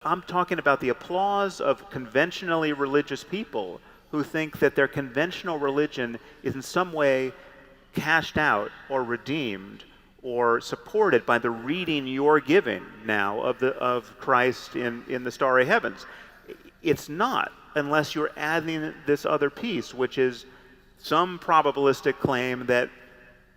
I'm talking about the applause of conventionally religious people who think that their conventional religion is in some way cashed out or redeemed or supported by the reading you're giving now of Christ in the starry heavens. It's not, unless you're adding this other piece, which is some probabilistic claim that,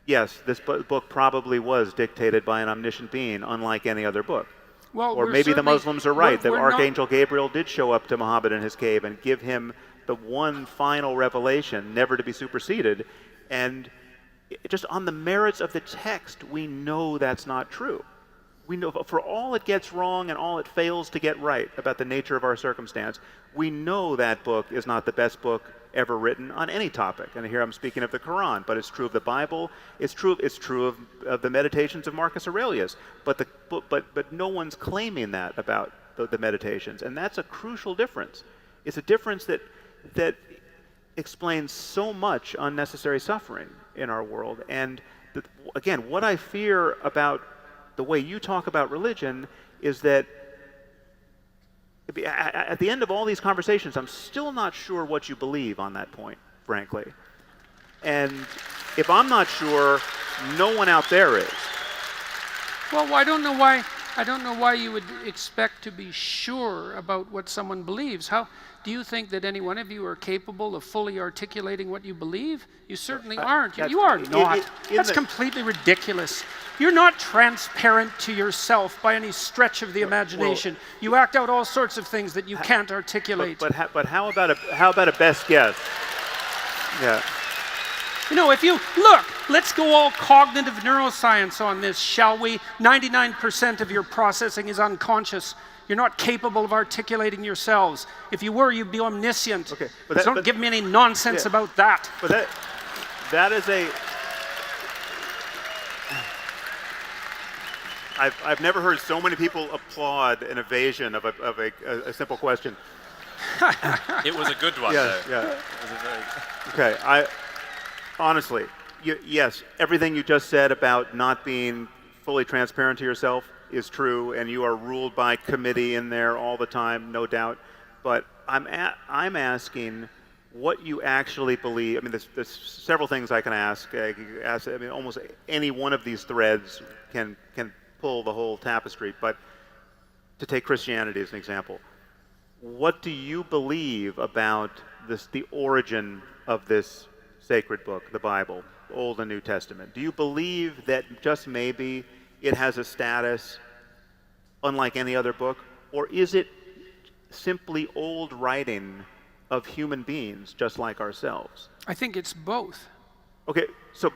yes, this book probably was dictated by an omniscient being, unlike any other book. Well, or maybe the Muslims are right, that Archangel Gabriel did show up to Muhammad in his cave and give him the one final revelation, never to be superseded. And just on the merits of the text, we know that's not true. We know, for all it gets wrong and all it fails to get right about the nature of our circumstance, we know that book is not the best book ever written on any topic. And here I'm speaking of the Quran, but it's true of the Bible. It's true of the Meditations of Marcus Aurelius. But no one's claiming that about the Meditations, and that's a crucial difference. It's a difference that explains so much unnecessary suffering in our world. And again, what I fear about the way you talk about religion is that at the end of all these conversations, I'm still not sure what you believe on that point, frankly. And if I'm not sure, no one out there is. Well, I don't know why you would expect to be sure about what someone believes. How do you think that any one of you are capable of fully articulating what you believe? You certainly aren't. You are not. That's completely ridiculous. You're not transparent to yourself by any stretch of the imagination. Well, you act out all sorts of things that you can't articulate. But how about a best guess? Yeah. You know, if you look, let's go all cognitive neuroscience on this, shall we? 99% of your processing is unconscious. You're not capable of articulating yourselves. If you were, you'd be omniscient. Okay, so don't give me any nonsense about that. But that is a. I've never heard so many people applaud an evasion of a simple question. It was a good one, though. Yeah. It was a very... Okay, honestly, yes, everything you just said about not being fully transparent to yourself is true, and you are ruled by committee in there all the time, no doubt. But I'm asking what you actually believe. I mean, there's several things I can ask. I mean, almost any one of these threads can pull the whole tapestry. But to take Christianity as an example, what do you believe about the origin of this sacred book, the Bible, Old and New Testament? Do you believe that just maybe it has a status unlike any other book, or is it simply old writing of human beings just like ourselves? I think it's both. Okay, so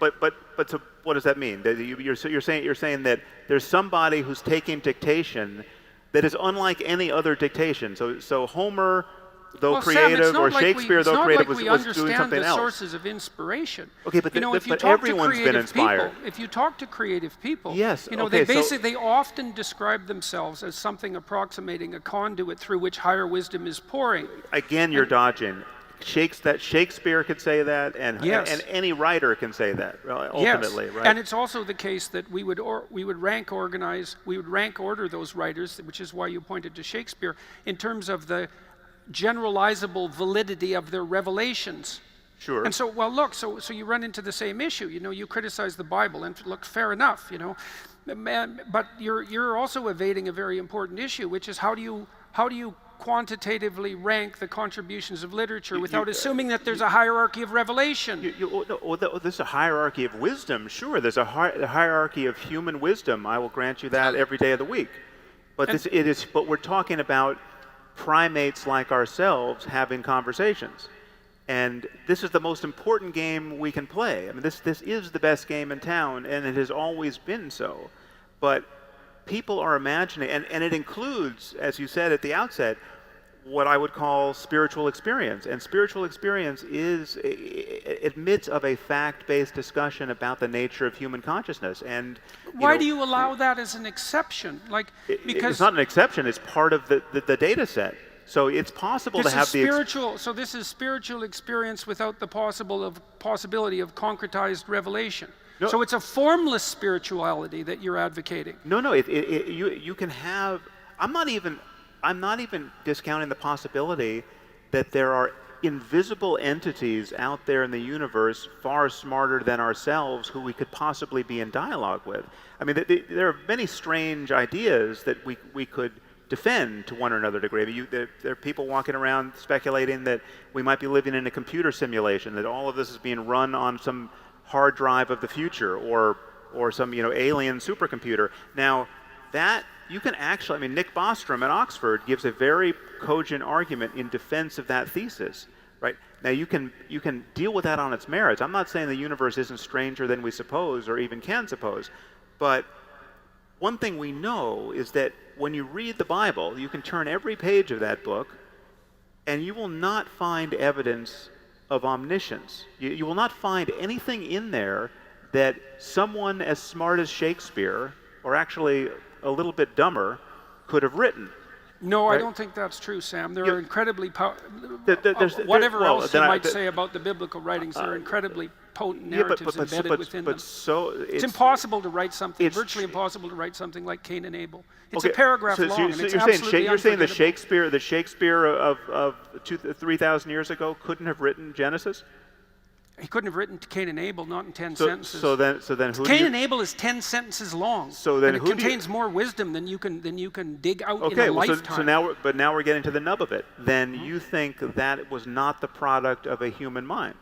so what does that mean? You're saying that there's somebody who's taking dictation that is unlike any other dictation. So Homer, though creative, or Shakespeare, though creative, was doing something else. It's not like we understand the sources of inspiration. Okay, but but everyone's been inspired. If you talk to creative people, yes, they often describe themselves as something approximating a conduit through which higher wisdom is pouring. Again, you're dodging. Shakespeare could say that, and any writer can say that. Ultimately, yes. right? And it's also the case that we would rank order those writers, which is why you pointed to Shakespeare, in terms of the generalizable validity of their revelations. Sure. And so, well, look, so you run into the same issue. You know, you criticize the Bible, and look, fair enough. You know, but you're also evading a very important issue, which is how do you quantitatively rank the contributions of literature without assuming that there's a hierarchy of revelation? There's a hierarchy of wisdom. Sure, there's a hierarchy of human wisdom. I will grant you that every day of the week. But But we're talking about primates like ourselves having conversations, and this is the most important game we can play. I mean, this is the best game in town, and it has always been so. But people are imagining, and it includes, as you said at the outset, what I would call spiritual experience. And spiritual experience admits of a fact-based discussion about the nature of human consciousness. And why do you allow that as an exception? Because it's not an exception; it's part of the data set. So it's possible to have So this is spiritual experience without the possibility of concretized revelation. No. So it's a formless spirituality that you're advocating. No, you can have. I'm not even. I'm not even discounting the possibility that there are invisible entities out there in the universe far smarter than ourselves who we could possibly be in dialogue with. I mean, there are many strange ideas that we could defend to one or another degree. I mean, there are people walking around speculating that we might be living in a computer simulation, that all of this is being run on some hard drive of the future, or some alien supercomputer. Now, that you can actually, I mean, Nick Bostrom at Oxford gives a very cogent argument in defense of that thesis, right? Now, you can deal with that on its merits. I'm not saying the universe isn't stranger than we suppose or even can suppose, but one thing we know is that when you read the Bible, you can turn every page of that book and you will not find evidence of omniscience. You will not find anything in there that someone as smart as Shakespeare, or actually a little bit dumber, could have written. No, right? I don't think that's true, Sam. There are incredibly whatever else you might say about the biblical writings, there are incredibly potent narratives embedded within them. It's impossible to write something, virtually impossible to write something like Cain and Abel. It's a paragraph long, and it's absolutely you're saying the unforgettable. Shakespeare of 3,000 years ago couldn't have written Genesis? He couldn't have written Cain and Abel, not in 10 sentences. So then who Cain and Abel is 10 sentences long. So then and it contains more wisdom than you can dig out in a lifetime. So now we're getting to the nub of it. Then you think that was not the product of a human mind?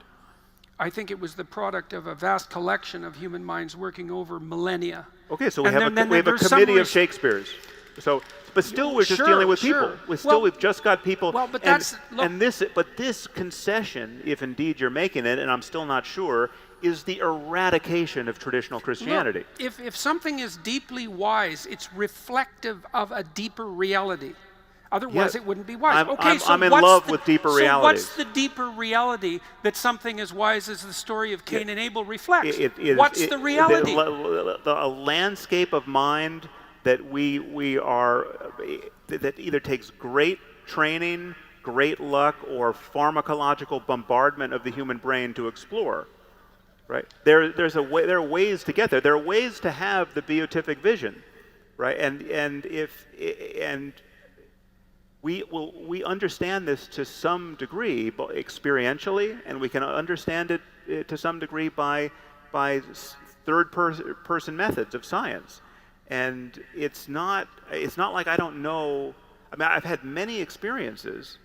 I think it was the product of a vast collection of human minds working over millennia. Okay, so we have a committee of Shakespeare's. So, but still, we're just dealing with people. We've just got people. Well, but this concession, if indeed you're making it, and I'm still not sure, is the eradication of traditional Christianity. Look, if something is deeply wise, it's reflective of a deeper reality. Otherwise, it wouldn't be wise. I'm in love with deeper realities. So what's the deeper reality that something as wise as the story of Cain and Abel reflects? What's the reality? A landscape of mind that that either takes great training, great luck, or pharmacological bombardment of the human brain to explore. Right? There are ways to get there. There are ways to have the beatific vision, right? And we understand this to some degree experientially, and we can understand it to some degree by third-person methods of science. And it's not like I don't know. I mean, I've had many experiences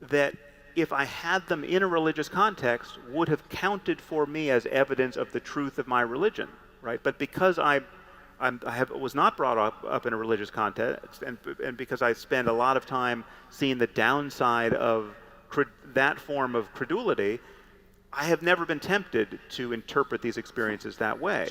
that, if I had them in a religious context, would have counted for me as evidence of the truth of my religion, right? But because I was not brought up in a religious context, and because I spend a lot of time seeing the downside of that form of credulity, I have never been tempted to interpret these experiences that way.